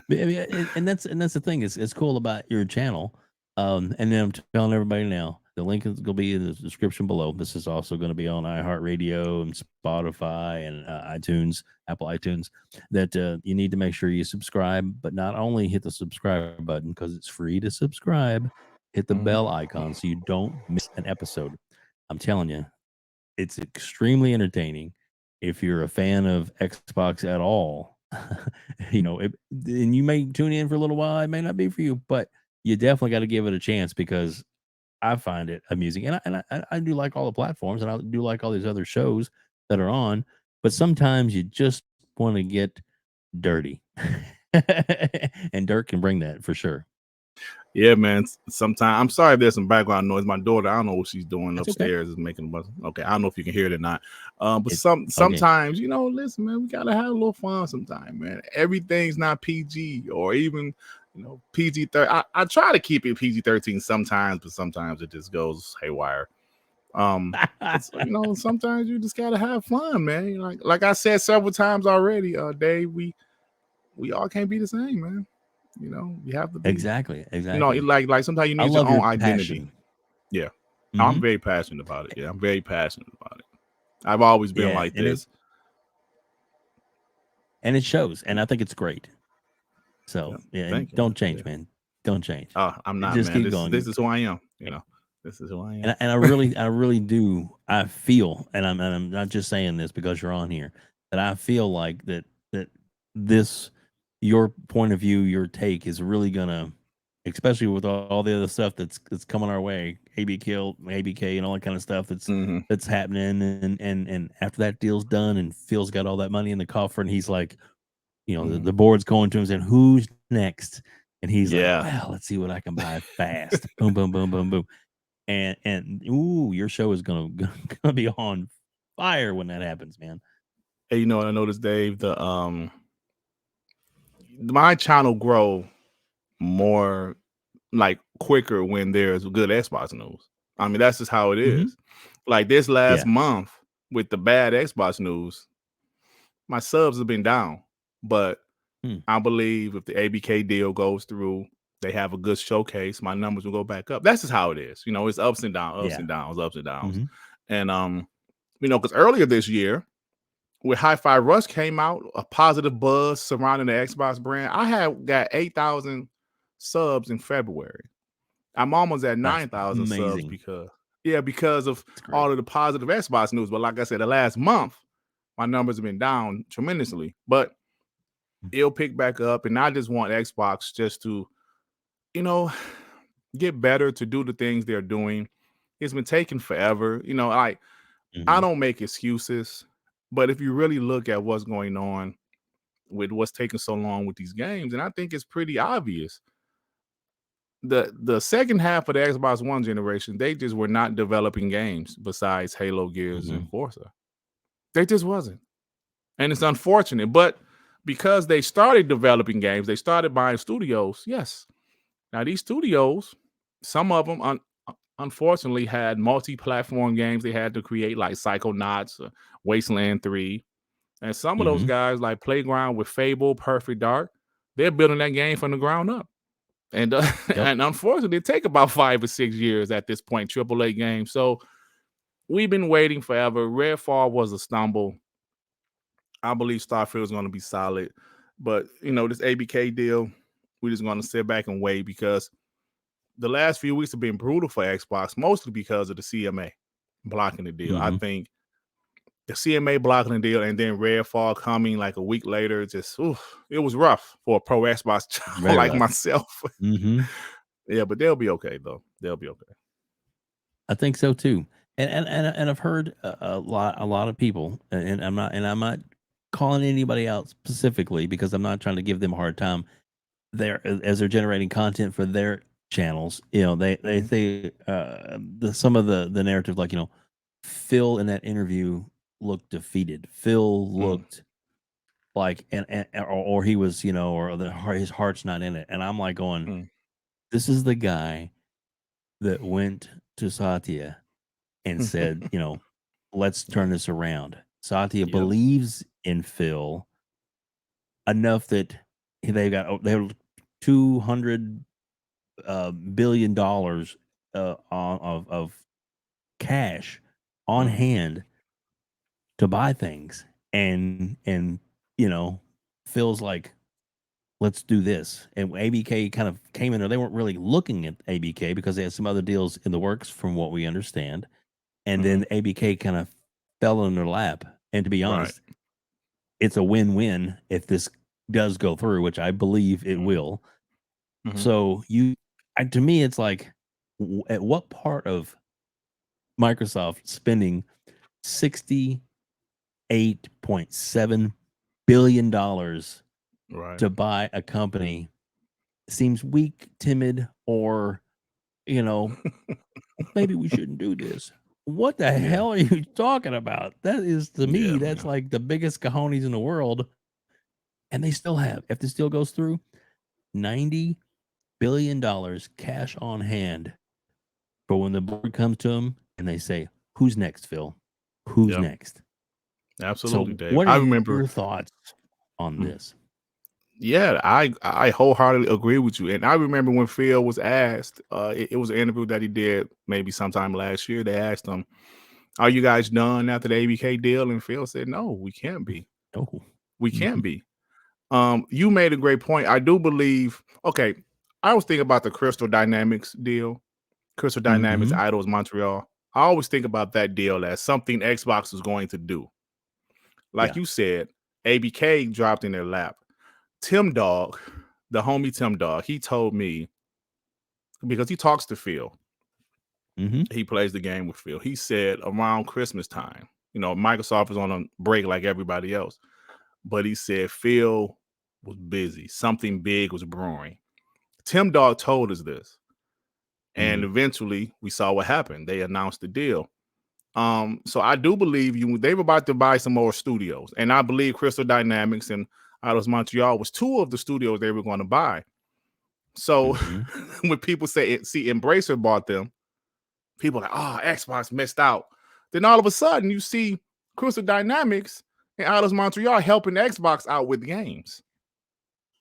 But, I mean, and that's the thing is it's cool about your channel. And then I'm telling everybody now, the link is going to be in the description below. This is also going to be on iHeartRadio and Spotify and iTunes, Apple iTunes. That you need to make sure you subscribe, but not only hit the subscribe button because it's free to subscribe. Hit the
Mhm.
bell icon so you don't miss an episode. I'm telling you, it's extremely entertaining. If you're a fan of Xbox at all, and you may tune in for a little while. It may not be for you, but you definitely got to give it a chance because I find it amusing, and I do like all the platforms, and I do like all these other shows that are on. But sometimes you just want to get dirty, and Dirk can bring that for sure.
Yeah, man. Sometimes I'm sorry if there's some background noise. My daughter, I don't know what she's doing
That's okay.
upstairs, is making a buzz. Okay, I don't know if you can hear it or not. But
Okay.
sometimes, listen, man, we gotta have a little fun sometime, man. Everything's not PG or even PG-13. I try to keep it PG-13 sometimes, but sometimes it just goes haywire. Sometimes you just gotta have fun, man. Like I said several times already, Dave, we all can't be the same, man. You have to be.
Exactly.
Like sometimes you
I
need your
love
own
your
identity.
passion.
Yeah. I'm
Mhm.
very passionate about it. Yeah, I'm very passionate about it. I've always been
Yeah,
like
and
this.
it shows, and I think it's great. So
Yeah,
and
thank you,
don't
man.
change,
Yeah.
man. Don't change.
I'm not,
Just
man.
keep
This
going.
is who I am. This is who I am.
And I really do. I feel, and I'm not just saying this because you're on here, that I feel like that this your point of view, your take is really gonna, especially with all the other stuff that's coming our way, AB killed, ABK, and all that kind of stuff
Mm-hmm.
that's happening, and after that deal's done, and Phil's got all that money in the coffer, and he's like, the board's going to him saying, "Who's next?" And he's like,
Yeah.
"Well, let's see what I can buy fast." Boom, boom, boom, boom, boom. And ooh, your show is gonna be on fire when that happens, man.
Hey, you know what I noticed, Dave? My channel grow more like quicker when there's good Xbox news. I mean, that's just how it
Mhm.
is. Like this last
Yeah.
month with the bad Xbox news, my subs have been down. But
Hmm.
I believe if the ABK deal goes through, they have a good showcase, my numbers will go back up. That's just how it is. It's ups and downs, ups
Yeah.
and downs, ups and downs.
Mhm.
And because earlier this year, when Hi-Fi Rush came out, a positive buzz surrounding the Xbox brand, I had got 8,000 subs in February. I'm almost at
That's
9,000 subs
amazing.
because of
That's great.
all of the positive Xbox news. But like I said, the last month, my numbers have been down tremendously. But it'll pick back up, and I just want Xbox just to, get better, to do the things they're doing. It's been taking forever. I
Mhm.
don't make excuses, but if you really look at what's going on with what's taking so long with these games, and I think it's pretty obvious. The second half of the Xbox One generation, they just were not developing games besides Halo, Gears, and
Mhm.
Forza. They just wasn't. And it's unfortunate, but because they started developing games, they started buying studios. Yes. Now these studios, some of them unfortunately had multi-platform games they had to create, like Psychonauts, Wasteland 3. And some of those
Mhm.
guys, like Playground with Fable, Perfect Dark, they're building that game from the ground up. And
Yep.
and unfortunately, it take about 5 or 6 years at this point, AAA games. So we've been waiting forever. Redfall was a stumble. I believe Starfield is going to be solid. But, this ABK deal, we're just going to sit back and wait, because the last few weeks have been brutal for Xbox, mostly because of the CMA blocking the deal. I
Mhm.
think the CMA blocking the deal and then Redfall coming like a week later, it was rough for a pro Xbox child
Very
like
rough.
myself.
Mhm.
Yeah, but they'll be okay, though. They'll be okay.
I think so too. And I've heard a lot of people, and I'm not calling anybody out specifically because I'm not trying to give them a hard time. As they're generating content for their channels, they say some of the narrative, like, Phil in that interview looked defeated. Phil looked like, or he was, or his heart's not in it. And I'm like going, this is the guy that went to Satya and said, let's turn this around. Satya believes in Phil enough that they have $200 billion of cash on hand to buy things, and Phil's like, let's do this. And ABK kind of came in there. They weren't really looking at ABK because they had some other deals in the works, from what we understand. And then ABK kind of fell in their lap. And to be honest, it's a win-win if this does go through, which I believe it will. So to me, it's like, at what part of Microsoft spending $68.7 billion to buy a company seems weak, timid, or maybe we shouldn't do this? What the hell are you talking about? That is, to me, that's like the biggest cojones in the world. And they still have, if this deal goes through, $90 billion cash on hand for when the board comes to them and they say, who's next, Phil? Who's next?
Absolutely,
So
Dave.
what
I
are
remember
your thoughts on this?
Yeah, I wholeheartedly agree with you. And I remember when Phil was asked, it was an interview that he did maybe sometime last year. They asked him, "Are you guys done after the ABK deal?" And Phil said, "No, we can't be.
No,
We can't be." You made a great point. I do believe. Okay, I was thinking about the Crystal Dynamics deal, Crystal Dynamics, Idols Montreal. I always think about that deal as something Xbox is going to do. Like you said, ABK dropped in their lap. Tim Dog, the homie Tim Dog, he told me, because he talks to Phil, he plays the game with Phil. He said around Christmas time, Microsoft is on a break like everybody else, but he said Phil was busy. Something big was brewing. Tim Dog told us this, and eventually we saw what happened. They announced the deal. So I do believe they were about to buy some more studios, and I believe Crystal Dynamics and Idols Montreal was two of the studios they were going to buy. So when people see Embracer bought them, people are like, oh, Xbox missed out. Then all of a sudden you see Crystal Dynamics and Idols Montreal helping Xbox out with games.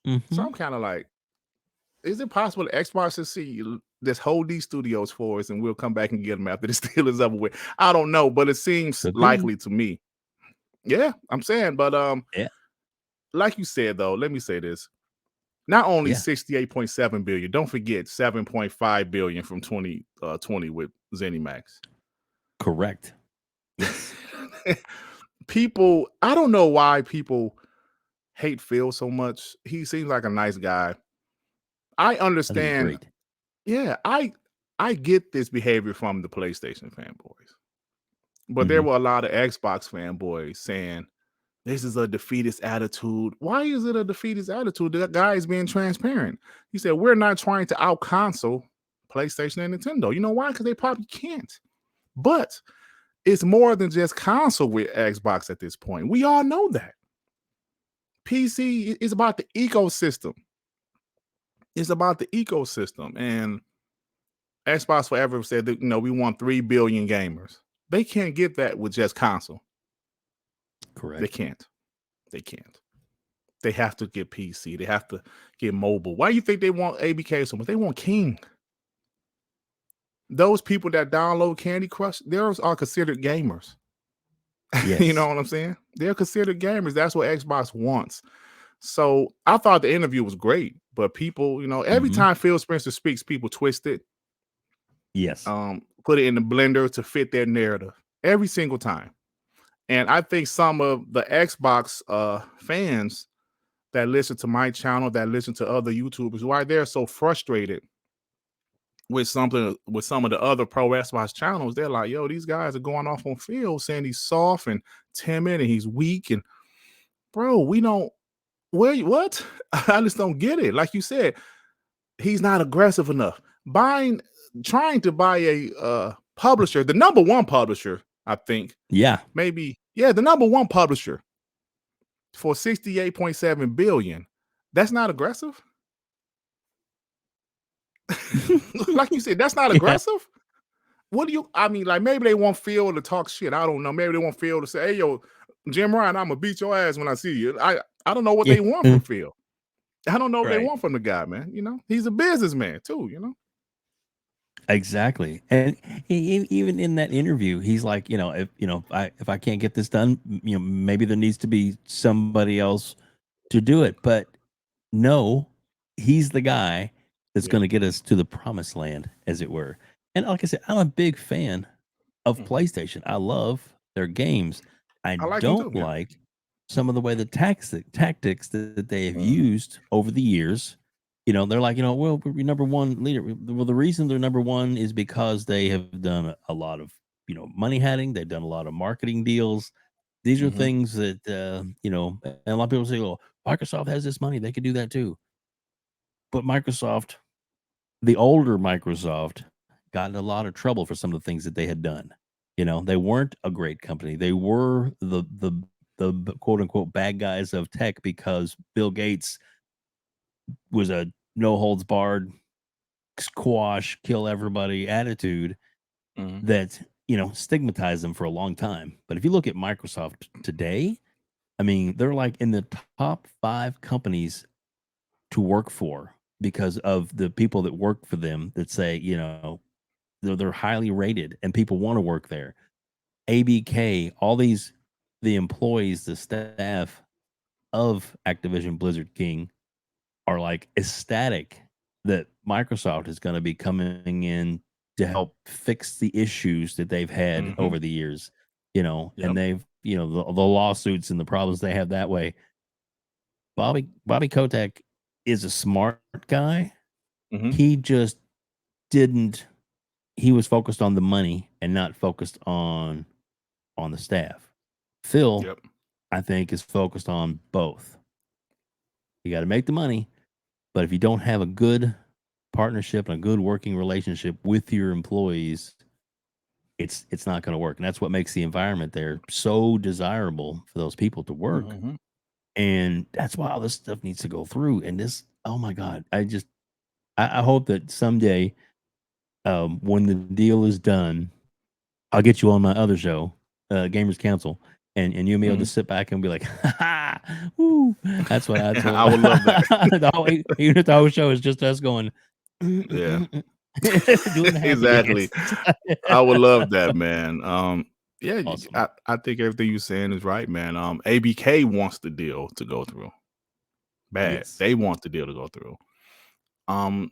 So I'm kind of like, is it possible that Xbox should see, let's hold these studios for us and we'll come back and get them after this deal is over with? I don't know, but it seems likely to me. Yeah, I'm saying, but like you said, though, let me say this. Not only 68.7 billion, don't forget 7.5 billion from 2020 with ZeniMax.
Correct.
People, I don't know why people hate Phil so much. He seems like a nice guy. I understand. Yeah, I get this behavior from the PlayStation fanboys. But there were a lot of Xbox fanboys saying, this is a defeatist attitude. Why is it a defeatist attitude? The guy is being transparent. He said, we're not trying to out-console PlayStation and Nintendo. You know why? Because they probably can't. But it's more than just console with Xbox at this point. We all know that. PC is about the ecosystem. It's about the ecosystem. And Xbox forever said that, we want 3 billion gamers. They can't get that with just console.
Correct.
They can't. They have to get PC. They have to get mobile. Why do you think they want ABK so much? They want King. Those people that download Candy Crush, those are considered gamers. Yes. You know what I'm saying? They're considered gamers. That's what Xbox wants. So I thought the interview was great, but people, every time Phil Spencer speaks, people twist it.
Yes.
Put it in the blender to fit their narrative every single time. And I think some of the Xbox fans that listen to my channel, that listen to other YouTubers, why they're so frustrated with some of the other pro Xbox channels, they're like, yo, these guys are going off on Phil, saying he's soft and timid and he's weak. And bro, what? I just don't get it. Like you said, he's not aggressive enough. trying to buy a publisher, the number one publisher, I think.
Yeah.
Maybe, yeah, the number one publisher for 68.7 billion. That's not aggressive. Like you said, that's not
Yeah.
aggressive. What do you? I mean, like maybe they want Phil to talk shit. I don't know. Maybe they want Phil to say, "Hey, yo, Jim Ryan, I'm gonna beat your ass when I see you." I don't know what they want from Phil. I don't know what they
Right.
want from the guy, man. You know, he's a businessman too. You know.
Exactly. And even in that interview, he's like, if I can't get this done, maybe there needs to be somebody else to do it. But no, he's the guy that's
Yeah.
going to get us to the promised land, as it were. And like I said, I'm a big fan of PlayStation. I love their games. I
I like them
don't
too. Yeah.
like some of the way the tactics that they have
Mhm.
used over the years. They're like, well, we're number one leader. Well, the reason they're number one is because they have done a lot of, money hiding. They've done a lot of marketing deals. These are
Mhm.
things that, and a lot of people say, well, Microsoft has this money. They could do that too. But Microsoft, the older Microsoft, got in a lot of trouble for some of the things that they had done. They weren't a great company. They were the quote unquote bad guys of tech because Bill Gates was a no holds barred, squash, kill everybody attitude
Mhm.
that, stigmatized them for a long time. But if you look at Microsoft today, I mean, they're like in the top 5 companies to work for because of the people that work for them that say, they're highly rated and people want to work there. ABK, all the employees, the staff of Activision Blizzard King are like ecstatic that Microsoft is going to be coming in to help fix the issues that they've had
Mhm.
over the years, and
Yep.
they've, the lawsuits and the problems they have that way. Bobby Kotick is a smart guy.
Mhm.
He just didn't he was focused on the money and not focused on the staff. Phil,
Yep.
I think, is focused on both. You got to make the money, but if you don't have a good partnership and a good working relationship with your employees, it's not going to work. And that's what makes the environment there so desirable for those people to work.
Mhm.
And that's why all this stuff needs to go through. And this, oh my God, I hope that someday, when the deal is done, I'll get you on my other show, Gamers Council, and you and me will
Mhm.
just sit back and be like, ha ha, woo. That's what
I would love that.
Even if the whole show is just us going,
Yeah.
doing the happy
Exactly.
dance.
I would love that, man. Yeah,
Awesome.
I think everything you're saying is right, man. ABK wants the deal to go through. Bad.
Yes.
They want the deal to go through.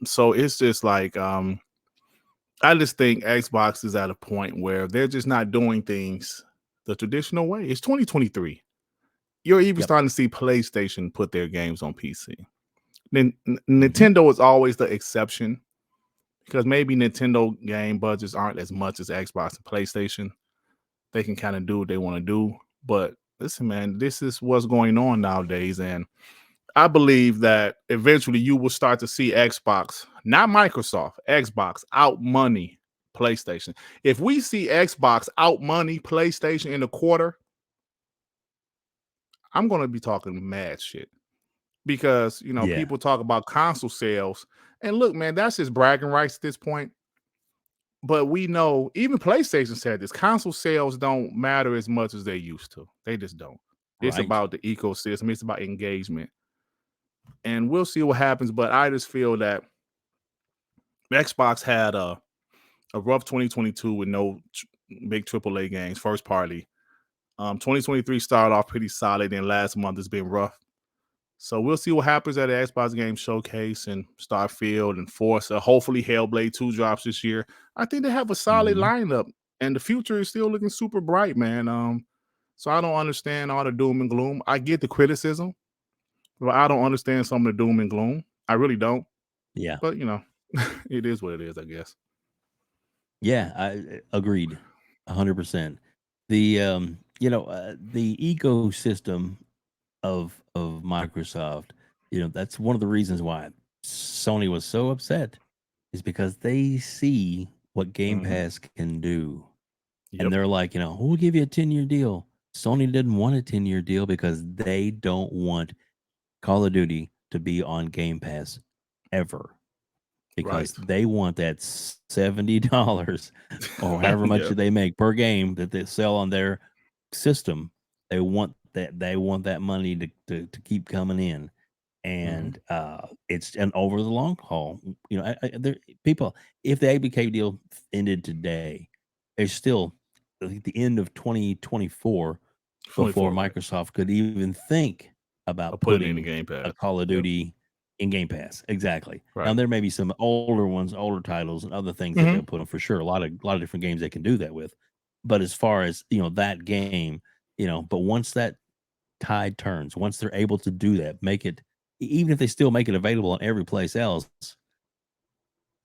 So it's just like I just think Xbox is at a point where they're just not doing things the traditional way. It's 2023. You're even
Yep.
starting to see PlayStation put their games on PC. Then
Mm-hmm.
Nintendo is always the exception because maybe Nintendo game budgets aren't as much as Xbox and PlayStation. They can kind of do what they want to do. But listen, man, this is what's going on nowadays. And I believe that eventually you will start to see Xbox, not Microsoft, Xbox out money PlayStation. If we see Xbox out money PlayStation in a quarter, I'm going to be talking mad shit because,
Yeah.
people talk about console sales. And look, man, that's just bragging rights at this point. But we know, even PlayStation said this, console sales don't matter as much as they used to. They just don't. It's
Right.
about the ecosystem. It's about engagement. And we'll see what happens. But I just feel that Xbox had a rough 2022 with no big AAA games, first party. 2023 started off pretty solid, and last month has been rough. So we'll see what happens at the Xbox Game Showcase and Starfield and Forza. Hopefully, Hellblade 2 drops this year. I think they have a solid lineup, and the future is still looking super bright, man. So I don't understand all the doom and gloom. I get the criticism, but I don't understand some of the doom and gloom. I really don't.
Yeah.
But it is what it is, I guess.
Yeah. I agreed 100%. The ecosystem of Microsoft, that's one of the reasons why Sony was so upset is because they see what Game Pass can do. And they're like, we'll give you a 10-year deal. Sony didn't want a 10-year deal because they don't want Call of Duty to be on Game Pass ever. Because they want that $70 or however much they make per game that they sell on their system. They want that money to keep coming in. And it's over the long haul. People, if the ABK deal ended today, there's still the end of 2024 before Microsoft could even think about
putting in the
putting
Game Pass.
a Call of Duty in Game Pass. Exactly.
Right.
Now there may be some older titles and other things that they'll put on for sure. A lot of different games they can do that with. But as far as that game, but once that tide turns, once they're able to do that, make it, even if they still make it available on every place else,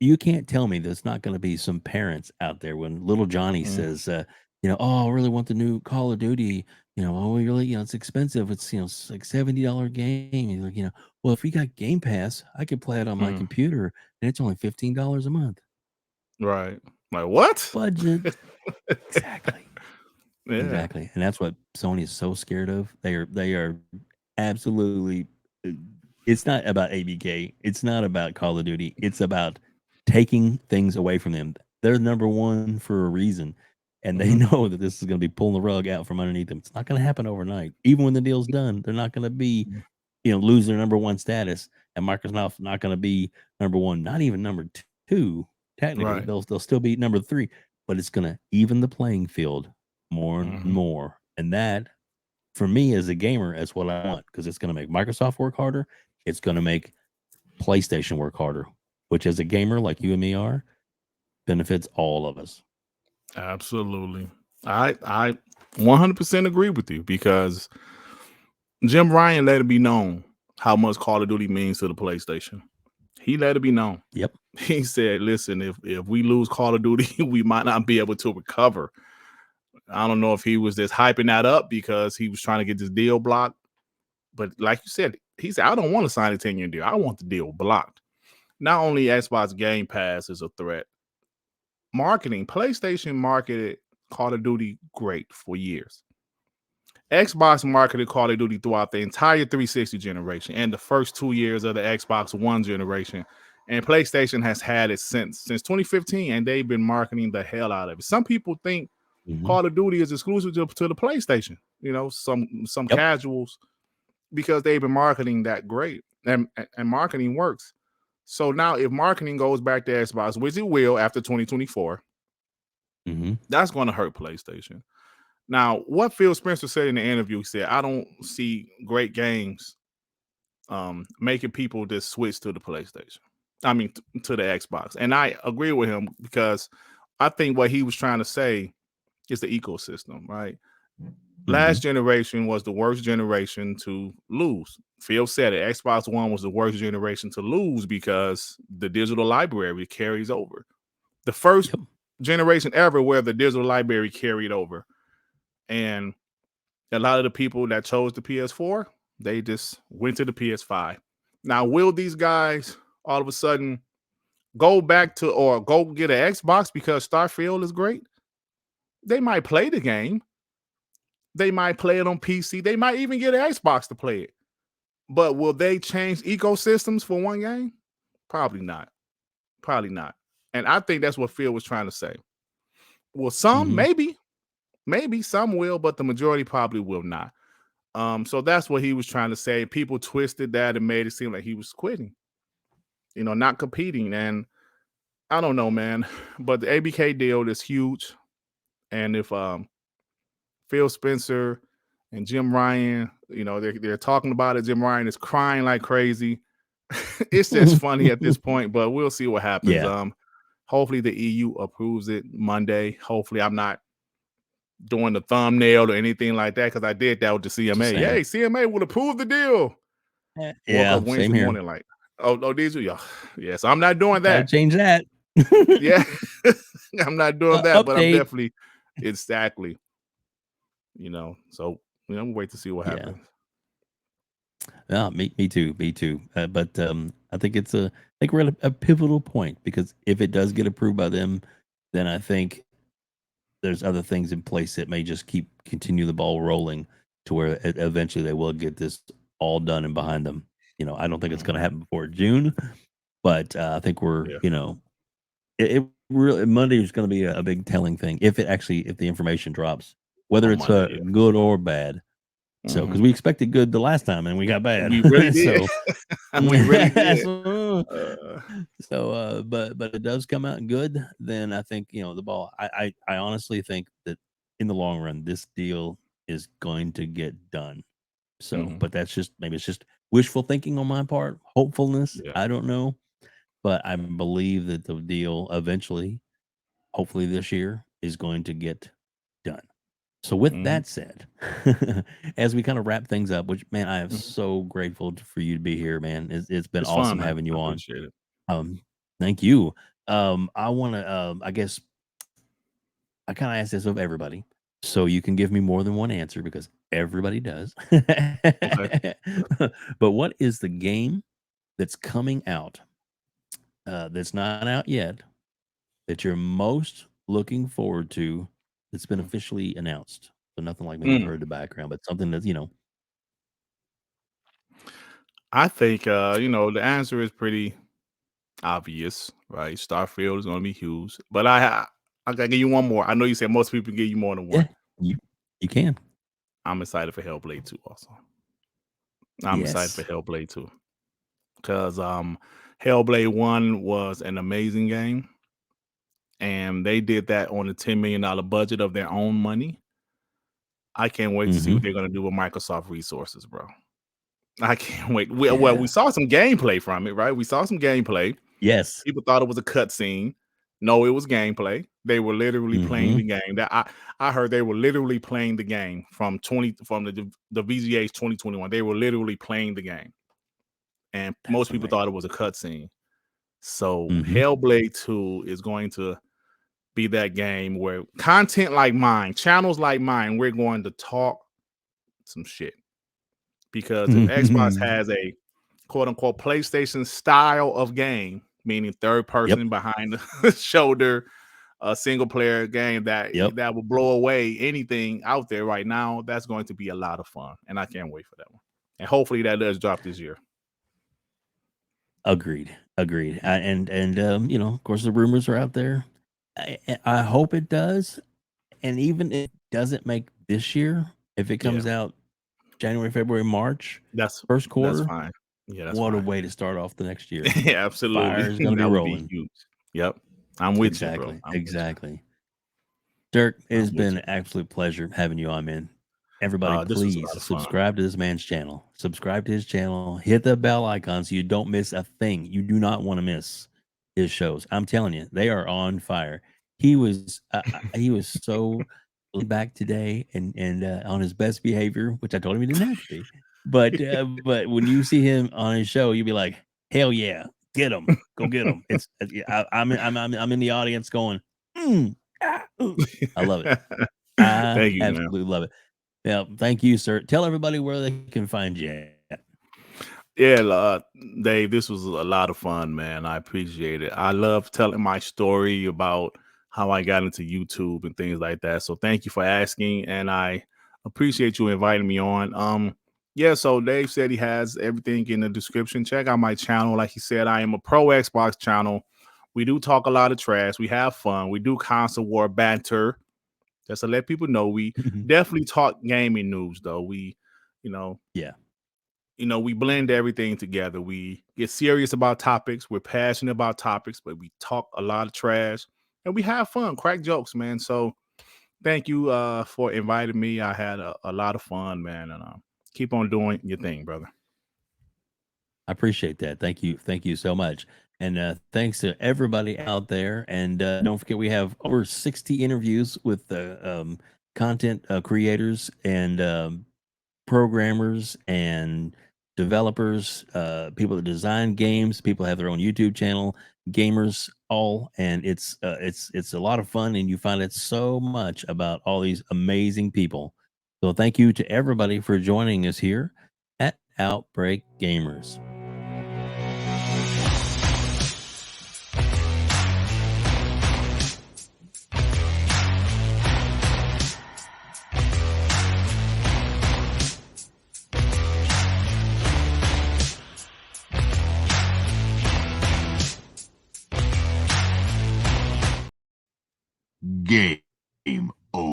you can't tell me there's not going to be some parents out there when little Johnny says, oh, I really want the new Call of Duty. Oh, we really, it's expensive. It's, it's like $70 game. He's like, well, if we got Game Pass, I could play it on my computer and it's only $15 a month.
Right. Like what?
Budget. Exactly.
Yeah.
Exactly. And that's what Sony is so scared of. They are absolutely, it's not about ABK. It's not about Call of Duty. It's about taking things away from them. They're number one for a reason. And they know that this is going to be pulling the rug out from underneath them. It's not going to happen overnight. Even when the deal's done, they're not going to be, lose their number one status. And Microsoft's not going to be number one, not even number two. Technically,
Right.
they'll still be number three, but it's going to even the playing field more and more. And that, for me as a gamer, is what I want, because it's going to make Microsoft work harder. It's going to make PlayStation work harder, which as a gamer like you and me are, benefits all of us.
Absolutely. I 100% agree with you, because Jim Ryan let it be known how much Call of Duty means to the PlayStation. He let it be known.
Yep.
He said, listen, if we lose Call of Duty, we might not be able to recover. I don't know if he was just hyping that up because he was trying to get this deal blocked. But like you said, he said, I don't want to sign a 10-year deal. I want the deal blocked. Not only Xbox Game Pass is a threat. PlayStation marketed Call of Duty great for years. Xbox marketed Call of Duty throughout the entire 360 generation and the first 2 years of the Xbox One generation. And PlayStation has had it since 2015, and they've been marketing the hell out of it. Some people think Call of Duty is exclusive to the PlayStation. Some casuals, because they've been marketing that great, and marketing works. So now, if marketing goes back to Xbox, which it will after 2024, that's going to hurt PlayStation. Now, what Phil Spencer said in the interview, he said, I don't see great games making people just switch to the PlayStation. I mean, to the Xbox. And I agree with him, because I think what he was trying to say is the ecosystem, right? Last generation was the worst generation to lose. Phil said it. Xbox One was the worst generation to lose because the digital library carries over. The first generation ever where the digital library carried over. And a lot of the people that chose the PS4, they just went to the PS5. Now, will these guys all of a sudden go back to, or go get an Xbox because Starfield is great? They might play the game. They might play it on PC. They might even get an Xbox to play it. But will they change ecosystems for one game? Probably not. Probably not. And I think that's what Phil was trying to say. Well, some, maybe some will, but the majority probably will not. So that's what he was trying to say. People twisted that and made it seem like he was quitting, not competing. And I don't know, man, but the ABK deal is huge. And if Phil Spencer and Jim Ryan, they're talking about it, Jim Ryan is crying like crazy. It's just funny at this point, but we'll see what happens.
Yeah.
Hopefully the EU approves it Monday. Hopefully I'm not doing the thumbnail or anything like that, because I did that with the CMA. Hey, CMA will approve the deal.
Yeah,
woke up Wednesday morning like, oh, these are y'all. Yeah, so I'm not doing that.
Change that.
Yeah, I'm not doing that, but I'm definitely exactly. So we'll wait to see what happens.
Yeah, me too. But I think we're at a pivotal point, because if it does get approved by them, then I think there's other things in place that may just continue the ball rolling to where eventually they will get this all done and behind them. I don't think it's going to happen before June, but I think we're, it really, Monday is going to be a big telling thing if the information drops, whether
On
it's
Monday,
good or bad. So, because we expected good the last time and we got bad.
We really did. We really did.
But it does come out good. Then I think the ball. I honestly think that in the long run, this deal is going to get done. So, but that's maybe it's just wishful thinking on my part, hopefulness.
Yeah.
I don't know, but I believe that the deal eventually, hopefully this year, is going to get done. So with that said, as we kind of wrap things up, which, man, I am so grateful for you to be here, man. It's been awesome
fun,
having you on.
Appreciate it.
Thank you. I want to, I guess I kind of ask this of everybody, so you can give me more than one answer because everybody does.
Okay.
But what is the game that's coming out that's not out yet that you're most looking forward to that's been officially announced? So nothing like maybe you've heard the background, but something that's
I think the answer is pretty obvious, right? Starfield is going to be huge, but I gotta give you one more. I know you said most people give you more than one.
Yeah, you can.
I'm excited for Hellblade 2 also. I'm excited for Hellblade 2 because Hellblade 1 was an amazing game, and they did that on a $10 million budget of their own money. I can't wait to see what they're going to do with Microsoft resources, bro. I can't wait. Well, we saw some gameplay from it, right? We saw some gameplay.
Yes.
People thought it was a cutscene. No, it was gameplay. They were literally playing the game. That I heard they were literally playing the game from the VGH 2021. They were literally playing the game, and most people thought it was a cutscene. So Hellblade 2 is going to be that game where content like mine, channels like mine, we're going to talk some shit. Because if Xbox has a quote unquote PlayStation style of game, meaning third person behind the shoulder, a single player game that will blow away anything out there right now, that's going to be a lot of fun. And I can't wait for that one. And hopefully that does drop this year.
Agreed. And of course the rumors are out there. I hope it does. And even if it doesn't make this year, if it comes out January, February, March,
that's
first quarter.
That's fine. Yeah, that's
what
fine.
a way to start off the next year.
Yeah, absolutely.
Fire's gonna be rolling.
Huge. Yep. I'm with you, bro.
Exactly. Dirk, it has been an absolute pleasure having you on, man. Everybody, please subscribe to this man's channel. Subscribe to his channel. Hit the bell icon so you don't miss a thing. You do not want to miss his shows. I'm telling you, they are on fire. He was so back today and on his best behavior, which I told him he didn't have to be. But when you see him on his show, you'll be like, hell yeah, get him, go get him. I'm in the audience going, I love it.
Thank you,
absolutely love it. Yeah, thank you, sir. Tell everybody where they can find you at.
Yeah, Dave, this was a lot of fun, man. I appreciate it. I love telling my story about how I got into YouTube and things like that. So thank you for asking, and I appreciate you inviting me on. So Dave said he has everything in the description. Check out my channel. Like he said, I am a pro Xbox channel. We do talk a lot of trash. We have fun. We do console war banter. Just to let people know, we definitely talk gaming news, though. We blend everything together. We get serious about topics. We're passionate about topics, but we talk a lot of trash and we have fun, crack jokes, man. So thank you for inviting me. I had a lot of fun, man. And keep on doing your thing, brother.
I appreciate that. Thank you. Thank you so much. And thanks to everybody out there. And don't forget, we have over 60 interviews with content creators and programmers and developers, people that design games, people have their own YouTube channel, gamers, all. And it's a lot of fun. And you find out so much about all these amazing people. So thank you to everybody for joining us here at Outbreak Gamers.
Game